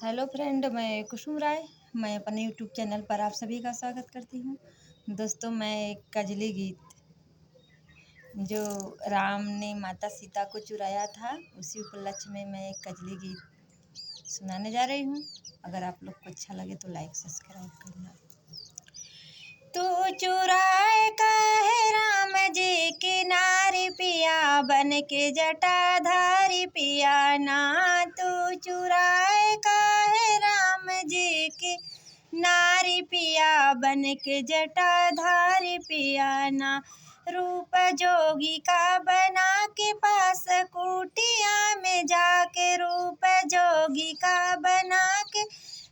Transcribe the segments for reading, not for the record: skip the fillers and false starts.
Hello friend, मैं कुसुम राय। मैं अपने यूट्यूब चैनल पर आप सभी का स्वागत करती हूँ। दोस्तों, मैं एक कजली गीत जो राम ने माता सीता को चुराया था, उसी उपलक्ष्य में मैं एक कजली गीत सुनाने जा रही हूँ। अगर आप लोग को अच्छा लगे तो लाइक सब्सक्राइब करना। तू चुराए काहे राम जी की नारी पिया, बन के जटाधारी पिया ना। तू चुराए काहे राम जी की नारी पिया, बन के जटाधारी पिया ना। रूप जोगी का बना के पास कुटिया में जाके, रूप जोगी का बना के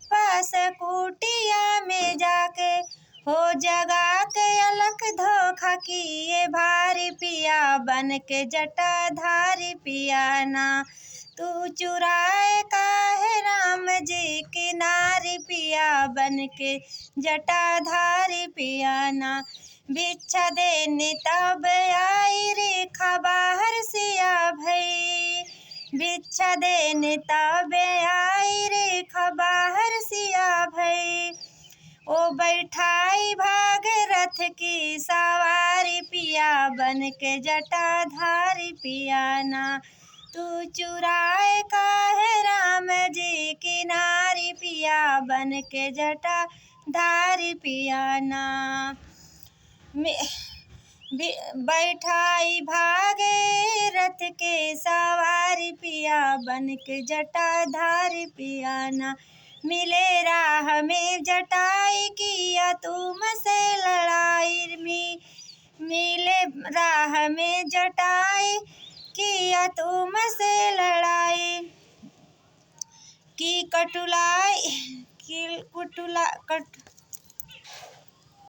पास कुटिया में जाके, हो जगा के अलख धोखा किए भारी पिया, बन के जटाधारी पिया ना। तू चुराए काहे राम जी की नारी पिया, बन के जटाधारी पिया ना। भिक्षा देने तब आई रेखा बाहर सिया भई, भिक्षा देने तब आई रेखा बाहर सिया भई। ओ बैठाई भागरथ की सवारी पिया, बन के जटाधारी पिया ना। तू चुराए काहे राम जी की नारी पिया, बन के जटाधारी पिया ना। बैठाई भागे रथ के सवारी पिया, बन के जटाधारी पिया ना। मिले राह में जटाई किया तुमसे लड़ाई, मिले राह में जटाई किया तुमसे लड़ाई। की कटुलाई की कुटुला कट